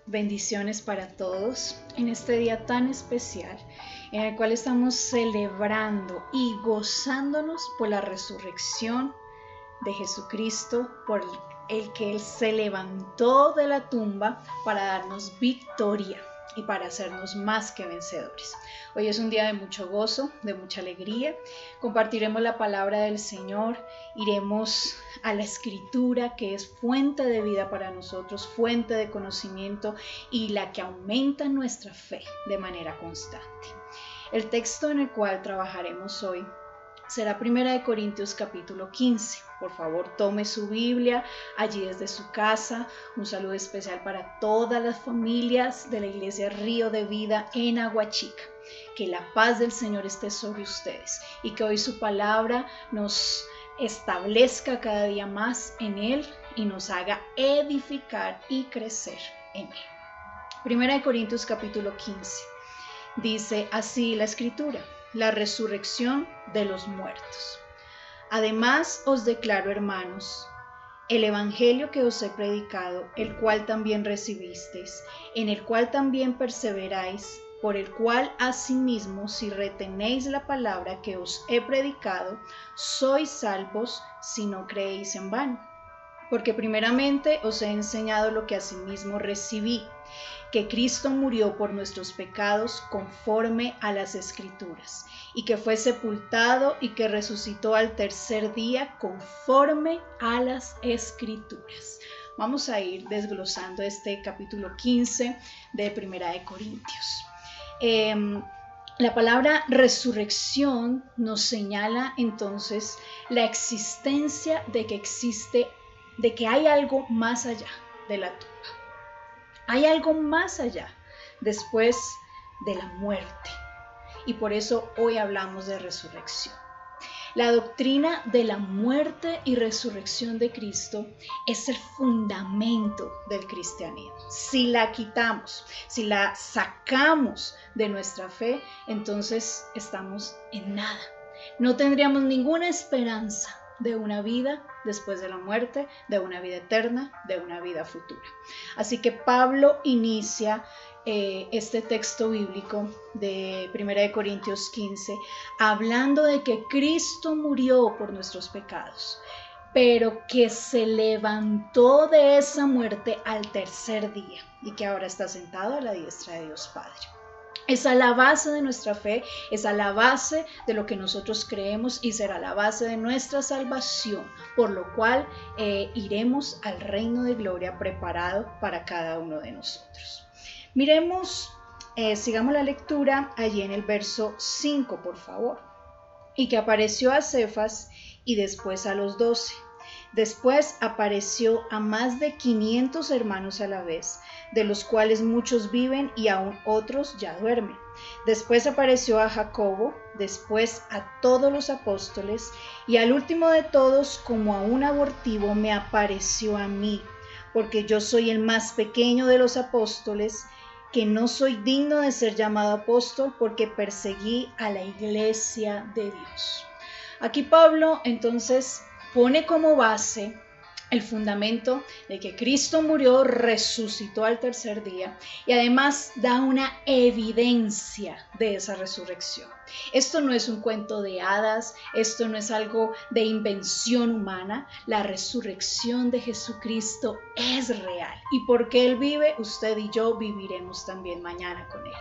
Bendiciones para todos en este día tan especial en el cual estamos celebrando y gozándonos por la resurrección de Jesucristo, por el que Él se levantó de la tumba para darnos victoria y para hacernos más que vencedores. Hoy es un día de mucho gozo, de mucha alegría. Compartiremos la palabra del Señor, iremos a la Escritura, que es fuente de vida para nosotros, fuente de conocimiento y la que aumenta nuestra fe de manera constante. El texto en el cual trabajaremos hoy será 1 Corintios capítulo 15. Por favor, tome su Biblia allí desde su casa. Un saludo especial para todas las familias de la Iglesia Río de Vida en Aguachica. Que la paz del Señor esté sobre ustedes y que hoy su palabra nos establezca cada día más en Él y nos haga edificar y crecer en Él. 1 Corintios capítulo 15. Dice así la Escritura: la resurrección de los muertos. Además os declaro, hermanos, el evangelio que os he predicado, el cual también recibisteis, en el cual también perseveráis, por el cual asimismo, si retenéis la palabra que os he predicado, sois salvos si no creéis en vano. Porque primeramente os he enseñado lo que asimismo recibí, que Cristo murió por nuestros pecados conforme a las Escrituras, y que fue sepultado y que resucitó al tercer día conforme a las Escrituras. Vamos a ir desglosando este capítulo 15 de 1 Corintios. La palabra resurrección nos señala entonces la existencia de que hay algo más allá de la tumba. Hay algo más allá después de la muerte, y por eso hoy hablamos de resurrección. La doctrina de la muerte y resurrección de Cristo es el fundamento del cristianismo. Si la quitamos, si la sacamos de nuestra fe, entonces estamos en nada. No tendríamos ninguna esperanza de una vida después de la muerte, de una vida eterna, de una vida futura. Así que Pablo inicia este texto bíblico de 1 Corintios 15 hablando de que Cristo murió por nuestros pecados, pero que se levantó de esa muerte al tercer día y que ahora está sentado a la diestra de Dios Padre. Es a la base de nuestra fe, es a la base de lo que nosotros creemos y será la base de nuestra salvación, por lo cual iremos al reino de gloria preparado para cada uno de nosotros. Miremos, sigamos la lectura allí en el verso 5, por favor. Y que apareció a Cefas y después a los 12. Después apareció a más de 500 hermanos a la vez, de los cuales muchos viven y aún otros ya duermen. Después apareció a Jacobo, después a todos los apóstoles, y al último de todos, como a un abortivo, me apareció a mí, porque yo soy el más pequeño de los apóstoles, que no soy digno de ser llamado apóstol, porque perseguí a la iglesia de Dios. Aquí Pablo entonces pone como base el fundamento de que Cristo murió, resucitó al tercer día y además da una evidencia de esa resurrección. Esto no es un cuento de hadas, esto no es algo de invención humana. La resurrección de Jesucristo es real y porque Él vive, usted y yo viviremos también mañana con Él.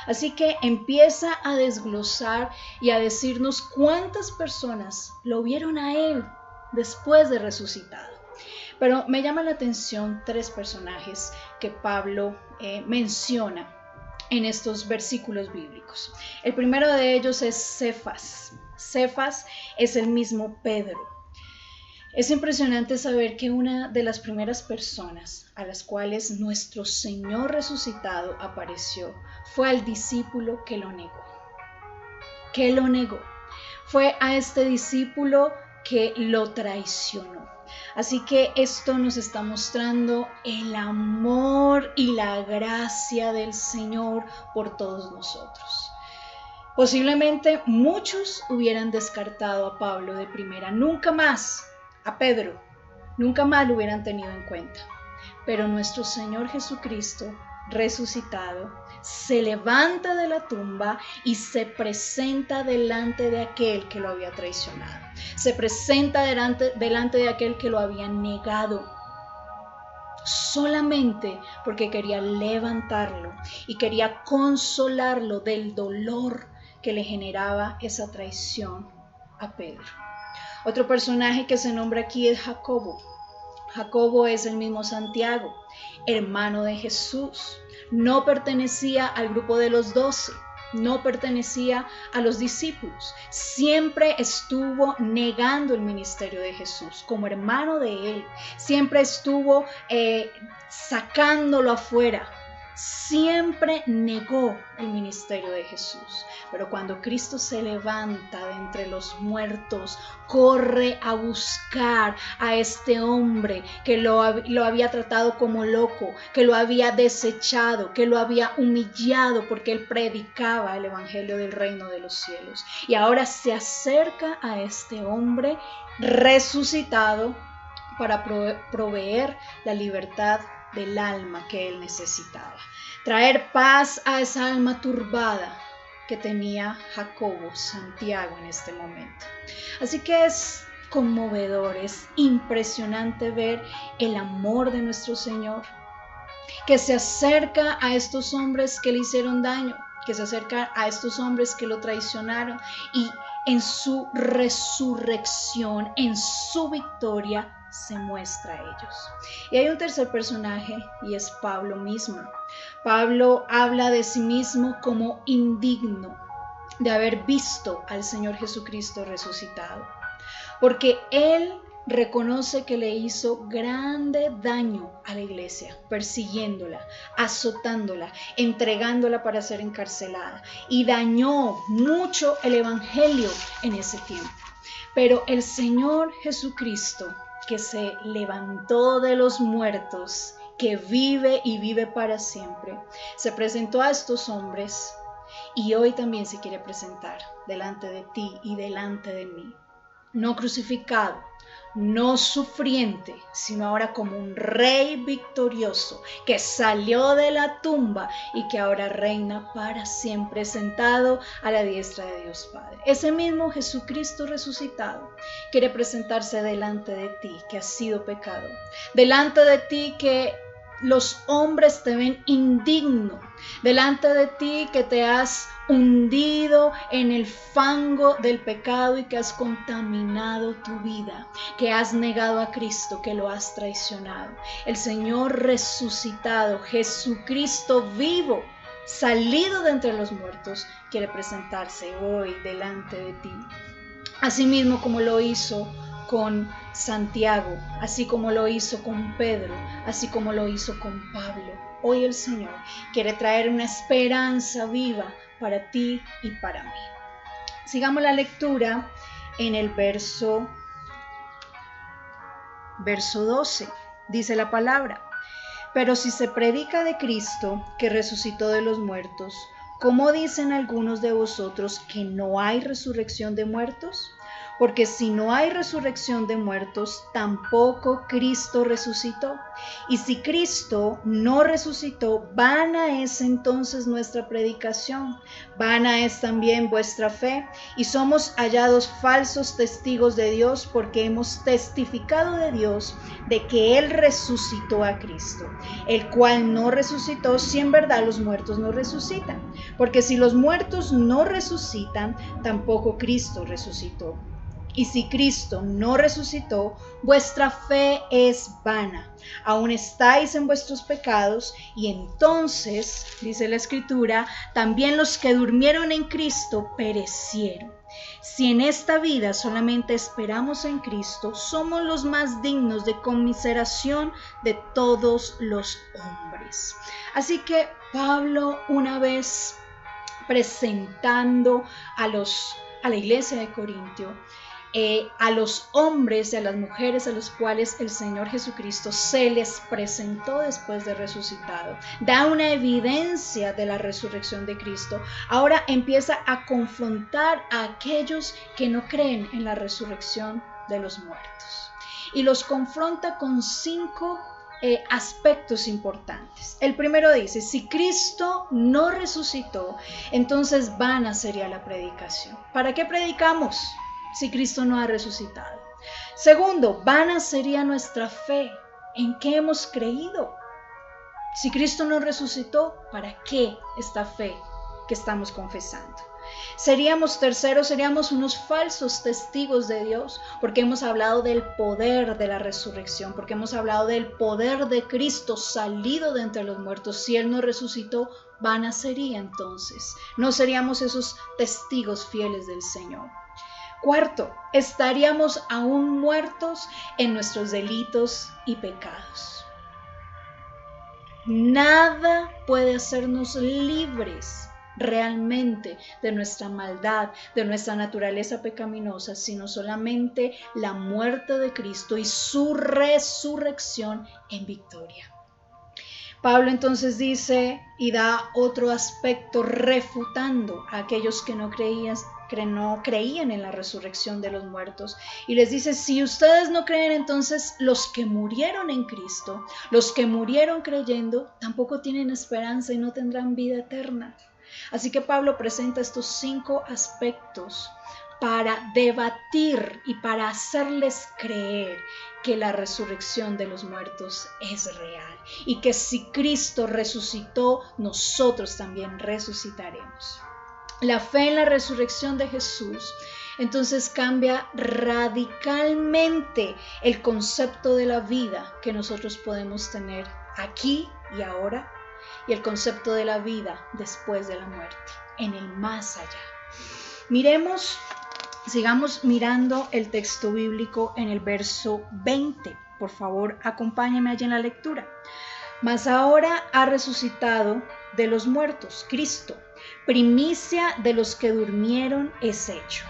Así que empieza a desglosar y a decirnos cuántas personas lo vieron a Él después de resucitado. Pero me llama la atención 3 personajes que Pablo menciona en estos versículos bíblicos. El primero de ellos es Cefas. Cefas es el mismo Pedro. Es impresionante saber que una de las primeras personas a las cuales nuestro Señor resucitado apareció fue al discípulo que lo negó. ¿Qué lo negó? Fue a este discípulo que lo traicionó. Así que esto nos está mostrando el amor y la gracia del Señor por todos nosotros. Posiblemente muchos hubieran descartado a Pablo de primera, nunca más a Pedro, nunca más lo hubieran tenido en cuenta. Pero nuestro Señor Jesucristo, resucitado, se levanta de la tumba y se presenta delante de aquel que lo había traicionado. Se presenta delante de aquel que lo había negado, solamente porque quería levantarlo y quería consolarlo del dolor que le generaba esa traición a Pedro. Otro personaje que se nombra aquí es Jacobo. Jacobo es el mismo Santiago, hermano de Jesús. No pertenecía al grupo de los 12, no pertenecía a los discípulos. Siempre estuvo negando el ministerio de Jesús como hermano de él. Siempre estuvo sacándolo afuera. Siempre negó el ministerio de Jesús. Pero cuando Cristo se levanta de entre los muertos, corre a buscar a este hombre que lo había tratado como loco, que lo había desechado, que lo había humillado porque él predicaba el evangelio del reino de los cielos. Y ahora se acerca a este hombre resucitado para proveer la libertad del alma que él necesitaba, traer paz a esa alma turbada que tenía Jacobo, Santiago en este momento. Así que es conmovedor, es impresionante ver el amor de nuestro Señor, que se acerca a estos hombres que le hicieron daño, que se acerca a estos hombres que lo traicionaron, y en su resurrección, en su victoria, se muestra a ellos. Y hay un tercer personaje y es Pablo mismo. Pablo habla de sí mismo como indigno de haber visto al Señor Jesucristo resucitado, porque él reconoce que le hizo grande daño a la iglesia, persiguiéndola, azotándola, entregándola para ser encarcelada, y dañó mucho el evangelio en ese tiempo. Pero el Señor Jesucristo, que se levantó de los muertos, que vive y vive para siempre, se presentó a estos hombres y hoy también se quiere presentar delante de ti y delante de mí, no crucificado, no sufriente, sino ahora como un rey victorioso que salió de la tumba y que ahora reina para siempre sentado a la diestra de Dios Padre. Ese mismo Jesucristo resucitado quiere presentarse delante de ti que has sido pecador, delante de ti que los hombres te ven indigno, delante de ti que te has hundido en el fango del pecado y que has contaminado tu vida, que has negado a Cristo, que lo has traicionado. El Señor resucitado, Jesucristo vivo, salido de entre los muertos, quiere presentarse hoy delante de ti. Asimismo como lo hizo con Santiago, así como lo hizo con Pedro, así como lo hizo con Pablo. Hoy el Señor quiere traer una esperanza viva para ti y para mí. Sigamos la lectura en el verso 12. Dice la palabra: pero si se predica de Cristo, que resucitó de los muertos, ¿cómo dicen algunos de vosotros que no hay resurrección de muertos? Porque si no hay resurrección de muertos, tampoco Cristo resucitó. Y si Cristo no resucitó, vana es entonces nuestra predicación, vana es también vuestra fe, y somos hallados falsos testigos de Dios, porque hemos testificado de Dios de que Él resucitó a Cristo, el cual no resucitó si en verdad los muertos no resucitan. Porque si los muertos no resucitan, tampoco Cristo resucitó. Y si Cristo no resucitó, vuestra fe es vana. Aún estáis en vuestros pecados, y entonces, dice la Escritura, también los que durmieron en Cristo perecieron. Si en esta vida solamente esperamos en Cristo, somos los más dignos de conmiseración de todos los hombres. Así que Pablo, una vez presentando a la iglesia de Corintio, a los hombres y a las mujeres a los cuales el Señor Jesucristo se les presentó después de resucitado, da una evidencia de la resurrección de Cristo. Ahora empieza a confrontar a aquellos que no creen en la resurrección de los muertos, y los confronta con 5 aspectos importantes. El primero dice, si Cristo no resucitó, entonces vana sería la predicación. ¿Para qué predicamos si Cristo no ha resucitado? Segundo, vana sería nuestra fe. ¿En qué hemos creído? Si Cristo no resucitó, ¿para qué esta fe que estamos confesando? Seríamos unos falsos testigos de Dios, porque hemos hablado del poder de la resurrección, porque hemos hablado del poder de Cristo salido de entre los muertos. Si Él no resucitó, vana sería entonces. No seríamos esos testigos fieles del Señor. Cuarto, estaríamos aún muertos en nuestros delitos y pecados. Nada puede hacernos libres realmente de nuestra maldad, de nuestra naturaleza pecaminosa, sino solamente la muerte de Cristo y su resurrección en victoria. Pablo entonces dice y da otro aspecto refutando a aquellos que no creían en la resurrección de los muertos, y les dice, si ustedes no creen, entonces los que murieron en Cristo, los que murieron creyendo, tampoco tienen esperanza y no tendrán vida eterna. Así que Pablo presenta estos 5 aspectos para debatir y para hacerles creer que la resurrección de los muertos es real y que si Cristo resucitó, nosotros también resucitaremos. La fe en la resurrección de Jesús entonces cambia radicalmente el concepto de la vida que nosotros podemos tener aquí y ahora, y el concepto de la vida después de la muerte, en el más allá. Sigamos mirando el texto bíblico en el verso 20. Por favor, acompáñenme allí en la lectura. Mas ahora ha resucitado de los muertos, Cristo, primicia de los que durmieron es hecho.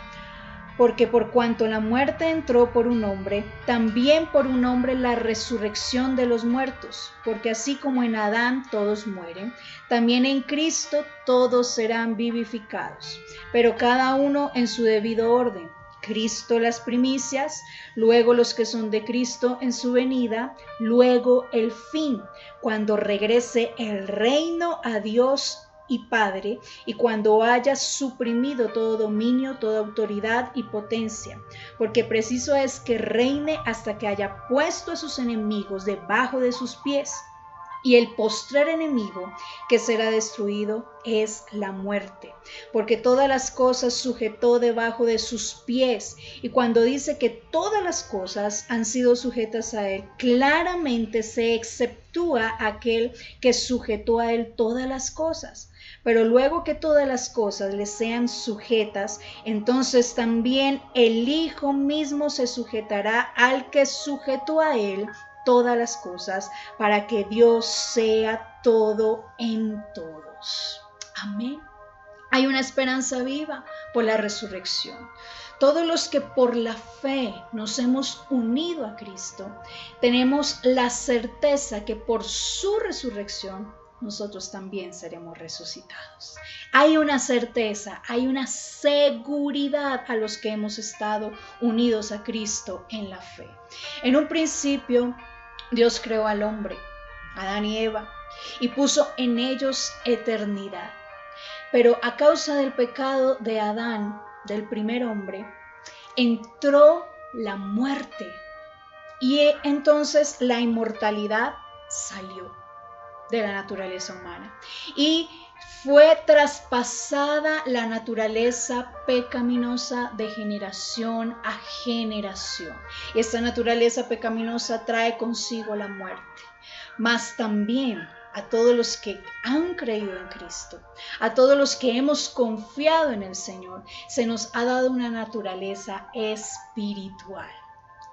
Porque por cuanto la muerte entró por un hombre, también por un hombre la resurrección de los muertos. Porque así como en Adán todos mueren, también en Cristo todos serán vivificados. Pero cada uno en su debido orden. Cristo las primicias, luego los que son de Cristo en su venida, luego el fin, cuando regrese el reino a Dios y Padre, y cuando haya suprimido todo dominio, toda autoridad y potencia, porque preciso es que reine hasta que haya puesto a sus enemigos debajo de sus pies. Y el postrer enemigo que será destruido es la muerte, porque todas las cosas sujetó debajo de sus pies. Y cuando dice que todas las cosas han sido sujetas a él, claramente se exceptúa aquel que sujetó a él todas las cosas. Pero luego que todas las cosas le sean sujetas, entonces también el Hijo mismo se sujetará al que sujetó a él todas las cosas, para que Dios sea todo en todos. Amén. Hay una esperanza viva por la resurrección. Todos los que por la fe nos hemos unido a Cristo, tenemos la certeza que por su resurrección nosotros también seremos resucitados. Hay una certeza, hay una seguridad a los que hemos estado unidos a Cristo en la fe. En un principio, Dios creó al hombre, Adán y Eva, y puso en ellos eternidad. Pero a causa del pecado de Adán, del primer hombre, entró la muerte y entonces la inmortalidad salió de la naturaleza humana y fue traspasada la naturaleza pecaminosa de generación a generación. Y esta naturaleza pecaminosa trae consigo la muerte, mas también a todos los que han creído en Cristo, a todos los que hemos confiado en el Señor, se nos ha dado una naturaleza espiritual.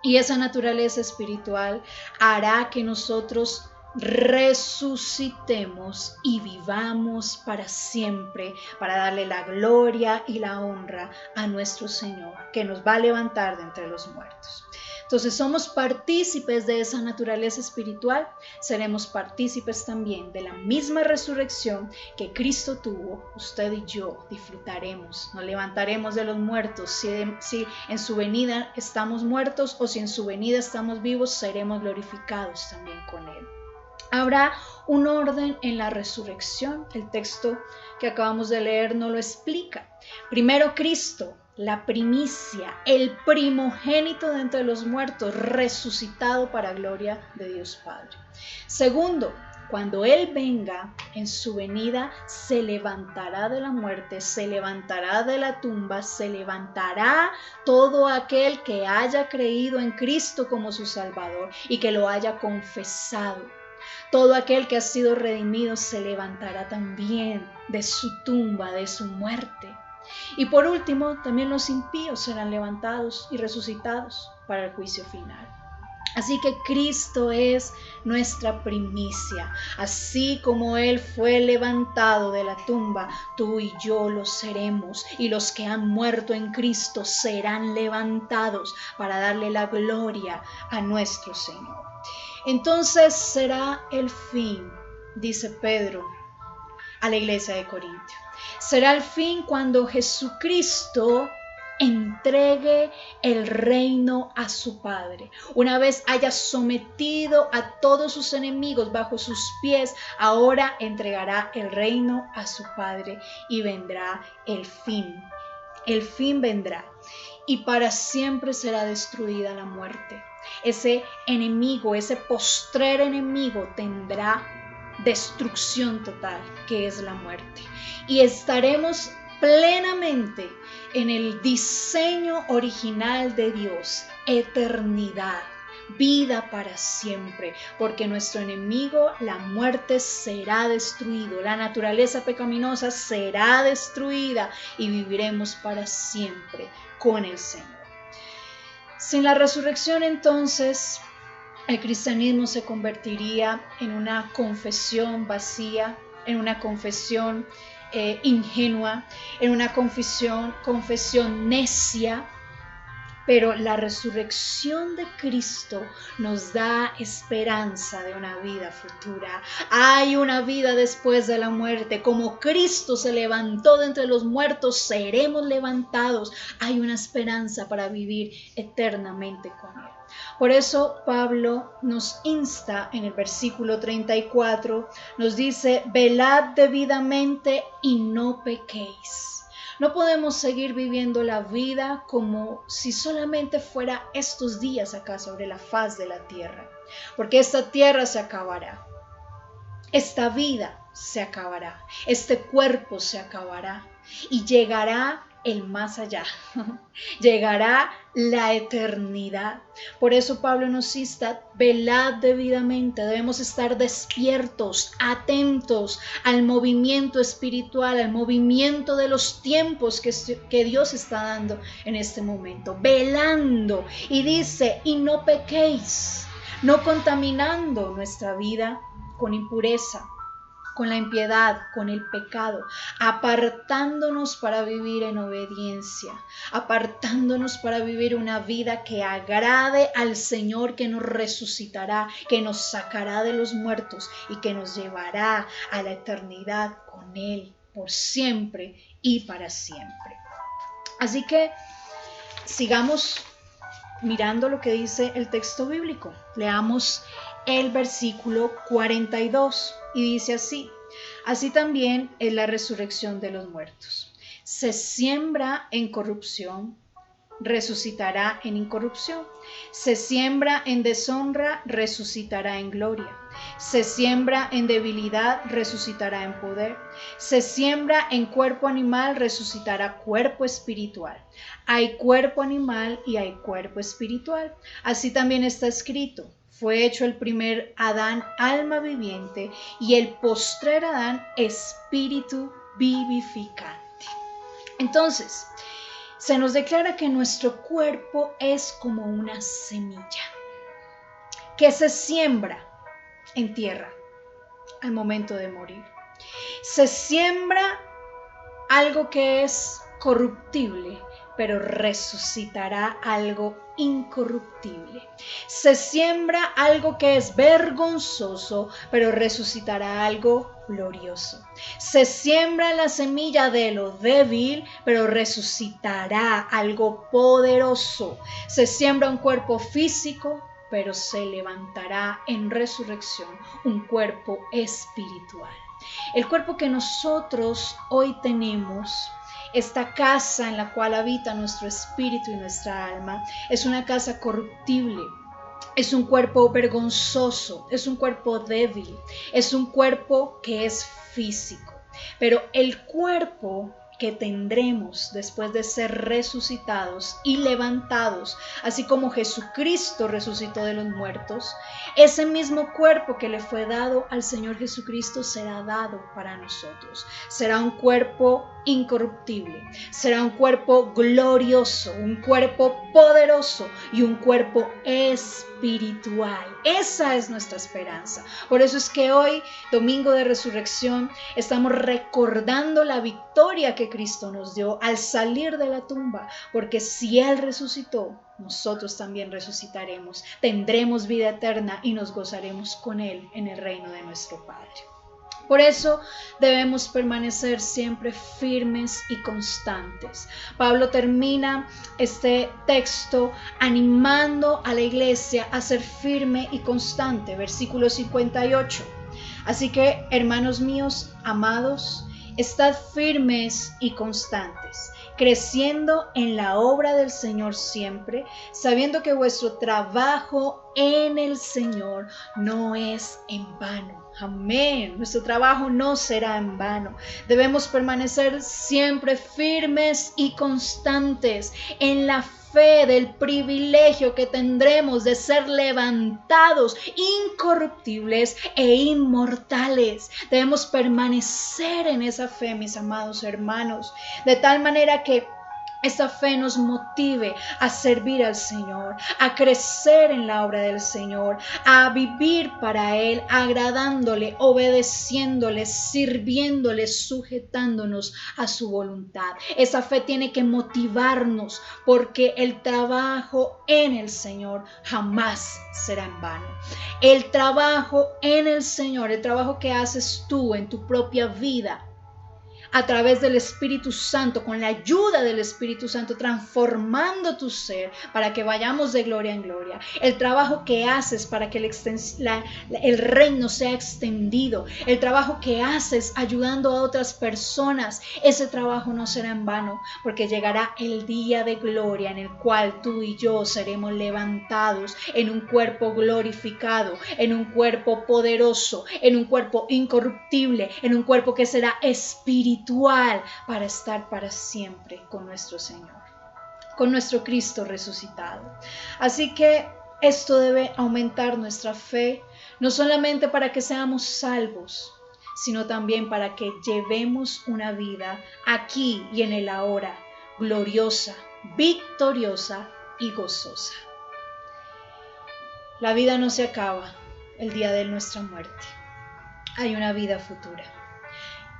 Y esa naturaleza espiritual hará que nosotros resucitemos y vivamos para siempre, para darle la gloria y la honra a nuestro Señor, que nos va a levantar de entre los muertos. Entonces somos partícipes de esa naturaleza espiritual, seremos partícipes también de la misma resurrección que Cristo tuvo. Usted y yo disfrutaremos, nos levantaremos de los muertos. Si en su venida estamos muertos o si en su venida estamos vivos, seremos glorificados también con Él. Habrá un orden en la resurrección. El texto que acabamos de leer nos lo explica. Primero, Cristo, la primicia, el primogénito de entre los muertos, resucitado para gloria de Dios Padre. Segundo, cuando Él venga, en su venida se levantará de la muerte, se levantará de la tumba, se levantará todo aquel que haya creído en Cristo como su Salvador y que lo haya confesado. Todo aquel que ha sido redimido se levantará también de su tumba, de su muerte. Y por último, también los impíos serán levantados y resucitados para el juicio final. Así que Cristo es nuestra primicia. Así como Él fue levantado de la tumba, tú y yo lo seremos. Y los que han muerto en Cristo serán levantados para darle la gloria a nuestro Señor. Entonces será el fin, dice Pedro a la iglesia de Corintio. Será el fin cuando Jesucristo entregue el reino a su Padre. Una vez haya sometido a todos sus enemigos bajo sus pies, ahora entregará el reino a su Padre y vendrá el fin. El fin vendrá y para siempre será destruida la muerte. Ese enemigo, ese postrer enemigo tendrá destrucción total, que es la muerte. Y estaremos plenamente en el diseño original de Dios, eternidad, vida para siempre, porque nuestro enemigo, la muerte, será destruido, la naturaleza pecaminosa será destruida y viviremos para siempre con el Señor. Sin la resurrección, entonces, el cristianismo se convertiría en una confesión vacía, en una confesión ingenua, en una confesión necia. Pero la resurrección de Cristo nos da esperanza de una vida futura. Hay una vida después de la muerte. Como Cristo se levantó de entre los muertos, seremos levantados. Hay una esperanza para vivir eternamente con Él. Por eso Pablo nos insta en el versículo 34, nos dice: velad debidamente y no pequéis. No podemos seguir viviendo la vida como si solamente fuera estos días acá sobre la faz de la tierra, porque esta tierra se acabará, esta vida se acabará, este cuerpo se acabará y llegará el más allá, llegará la eternidad. Por eso Pablo nos insta: velad debidamente, debemos estar despiertos, atentos al movimiento espiritual, al movimiento de los tiempos que Dios está dando en este momento, velando. Y dice: y no pequéis, no contaminando nuestra vida con impureza, con la impiedad, con el pecado, apartándonos para vivir en obediencia, apartándonos para vivir una vida que agrade al Señor, que nos resucitará, que nos sacará de los muertos y que nos llevará a la eternidad con Él por siempre y para siempre. Así que sigamos mirando lo que dice el texto bíblico. Leamos el versículo 42 y dice así: así también es la resurrección de los muertos. Se siembra en corrupción, resucitará en incorrupción. Se siembra en deshonra, resucitará en gloria. Se siembra en debilidad, resucitará en poder. Se siembra en cuerpo animal, resucitará cuerpo espiritual. Hay cuerpo animal y hay cuerpo espiritual. Así también está escrito: fue hecho el primer Adán alma viviente y el postrer Adán espíritu vivificante. Entonces, se nos declara que nuestro cuerpo es como una semilla que se siembra en tierra al momento de morir. Se siembra algo que es corruptible, pero resucitará algo incorruptible. Se siembra algo que es vergonzoso, pero resucitará algo glorioso. Se siembra la semilla de lo débil, pero resucitará algo poderoso. Se siembra un cuerpo físico, pero se levantará en resurrección un cuerpo espiritual. El cuerpo que nosotros hoy tenemos, esta casa en la cual habita nuestro espíritu y nuestra alma, es una casa corruptible. Es un cuerpo vergonzoso, es un cuerpo débil, es un cuerpo que es físico. Pero el cuerpo que tendremos después de ser resucitados y levantados, así como Jesucristo resucitó de los muertos, ese mismo cuerpo que le fue dado al Señor Jesucristo será dado para nosotros. Será un cuerpo incorruptible, será un cuerpo glorioso, un cuerpo poderoso y un cuerpo espiritual. Esa es nuestra esperanza. Por eso es que hoy, domingo de resurrección, estamos recordando la victoria que Cristo nos dio al salir de la tumba, porque si Él resucitó, nosotros también resucitaremos, tendremos vida eterna y nos gozaremos con Él en el reino de nuestro Padre. Por eso debemos permanecer siempre firmes y constantes. Pablo termina este texto animando a la iglesia a ser firme y constante, versículo 58. Así que, hermanos míos, amados, estad firmes y constantes, creciendo en la obra del Señor siempre, sabiendo que vuestro trabajo en el Señor no es en vano. Amén. Nuestro trabajo no será en vano. Debemos permanecer siempre firmes y constantes en la fe del privilegio que tendremos de ser levantados incorruptibles e inmortales. Debemos permanecer en esa fe, mis amados hermanos, de tal manera que esta fe nos motive a servir al Señor, a crecer en la obra del Señor, a vivir para Él, agradándole, obedeciéndole, sirviéndole, sujetándonos a su voluntad. Esa fe tiene que motivarnos porque el trabajo en el Señor jamás será en vano. El trabajo en el Señor, el trabajo que haces tú en tu propia vida, a través del Espíritu Santo, con la ayuda del Espíritu Santo, transformando tu ser para que vayamos de gloria en gloria. El trabajo que haces para que el reino sea extendido, el trabajo que haces ayudando a otras personas, ese trabajo no será en vano, porque llegará el día de gloria en el cual tú y yo seremos levantados en un cuerpo glorificado, en un cuerpo poderoso, en un cuerpo incorruptible, en un cuerpo que será espiritual, para estar para siempre con nuestro Señor, con nuestro Cristo resucitado. Así que esto debe aumentar nuestra fe, no solamente para que seamos salvos, sino también para que llevemos una vida aquí y en el ahora, gloriosa, victoriosa y gozosa. La vida no se acaba el día de nuestra muerte. Hay una vida futura.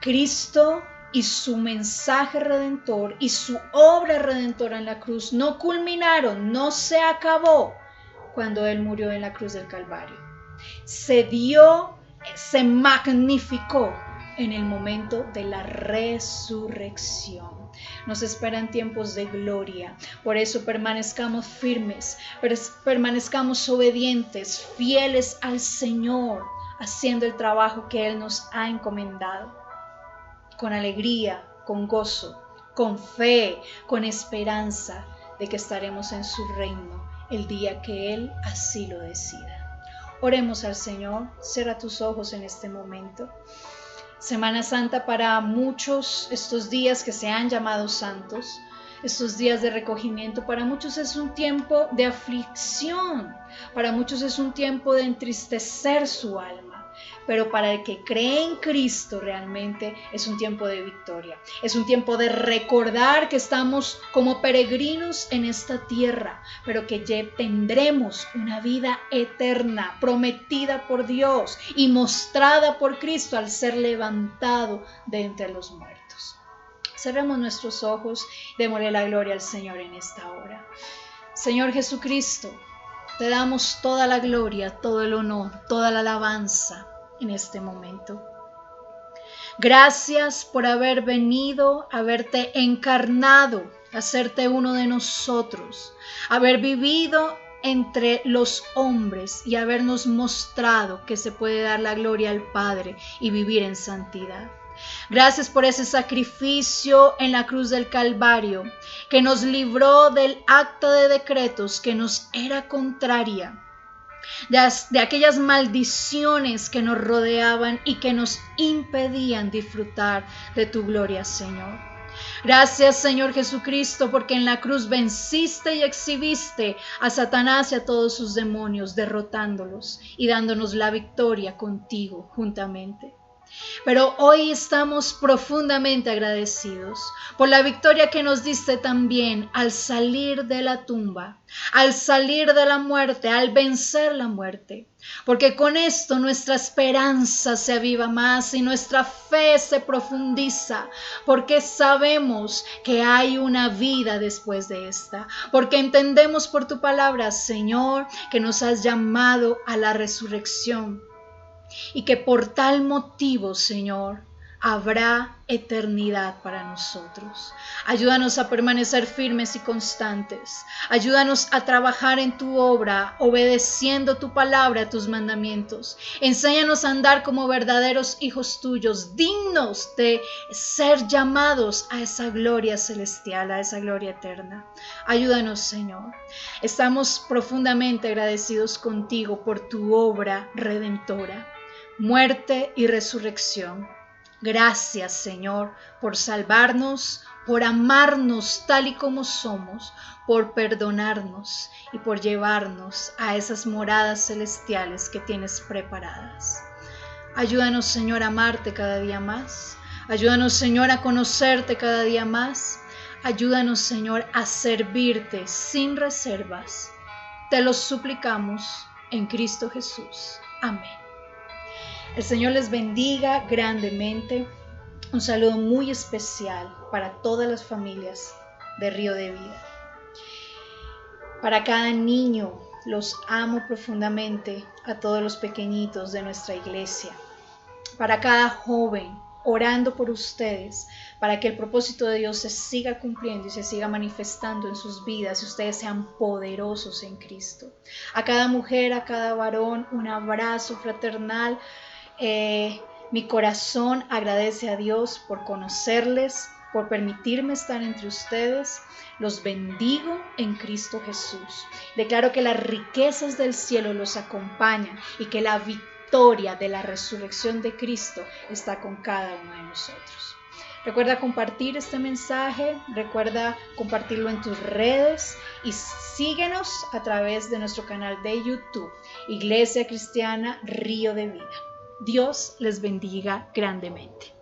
Cristo y su mensaje redentor y su obra redentora en la cruz no culminaron, no se acabó cuando Él murió en la cruz del Calvario. Se magnificó en el momento de la resurrección. Nos esperan tiempos de gloria. Por eso permanezcamos firmes, permanezcamos obedientes, fieles al Señor, haciendo el trabajo que Él nos ha encomendado. Con alegría, con gozo, con fe, con esperanza de que estaremos en su reino el día que Él así lo decida. Oremos al Señor. Cierra tus ojos en este momento. Semana Santa para muchos, estos días que se han llamado santos, estos días de recogimiento, para muchos es un tiempo de aflicción, para muchos es un tiempo de entristecer su alma. Pero para el que cree en Cristo realmente es un tiempo de victoria. Es un tiempo de recordar que estamos como peregrinos en esta tierra, pero que ya tendremos una vida eterna, prometida por Dios y mostrada por Cristo al ser levantado de entre los muertos. Cerremos nuestros ojos, démosle la gloria al Señor en esta hora. Señor Jesucristo, te damos toda la gloria, todo el honor, toda la alabanza en este momento. Gracias por haber venido, haberte encarnado, hacerte uno de nosotros, haber vivido entre los hombres y habernos mostrado que se puede dar la gloria al Padre y vivir en santidad. Gracias por ese sacrificio en la cruz del Calvario que nos libró del acta de decretos que nos era contraria, de aquellas maldiciones que nos rodeaban y que nos impedían disfrutar de tu gloria, Señor. Gracias, Señor Jesucristo, porque en la cruz venciste y exhibiste a Satanás y a todos sus demonios, derrotándolos y dándonos la victoria contigo juntamente. Pero hoy estamos profundamente agradecidos por la victoria que nos diste también al salir de la tumba, al salir de la muerte, al vencer la muerte. Porque con esto nuestra esperanza se aviva más y nuestra fe se profundiza, porque sabemos que hay una vida después de esta, porque entendemos por tu palabra, Señor, que nos has llamado a la resurrección. Y que por tal motivo, Señor, habrá eternidad para nosotros. Ayúdanos a permanecer firmes y constantes. Ayúdanos a trabajar en tu obra, obedeciendo tu palabra, tus mandamientos. Enséñanos a andar como verdaderos hijos tuyos, dignos de ser llamados a esa gloria celestial, a esa gloria eterna. Ayúdanos, Señor. Estamos profundamente agradecidos contigo por tu obra redentora, muerte y resurrección. Gracias, Señor, por salvarnos, por amarnos tal y como somos, por perdonarnos y por llevarnos a esas moradas celestiales que tienes preparadas. Ayúdanos, Señor, a amarte cada día más. Ayúdanos, Señor, a conocerte cada día más. Ayúdanos, Señor, a servirte sin reservas. Te lo suplicamos en Cristo Jesús. Amén. El Señor les bendiga grandemente. Un saludo muy especial para todas las familias de Río de Vida. Para cada niño, los amo profundamente, a todos los pequeñitos de nuestra iglesia. Para cada joven, orando por ustedes, para que el propósito de Dios se siga cumpliendo y se siga manifestando en sus vidas y ustedes sean poderosos en Cristo. A cada mujer, a cada varón, un abrazo fraternal. Mi corazón agradece a Dios por conocerles, por permitirme estar entre ustedes. Los bendigo en Cristo Jesús. Declaro que las riquezas del cielo los acompañan y que la victoria de la resurrección de Cristo está con cada uno de nosotros. Recuerda compartir este mensaje, recuerda compartirlo en tus redes y síguenos a través de nuestro canal de YouTube, Iglesia Cristiana Río de Vida. Dios les bendiga grandemente.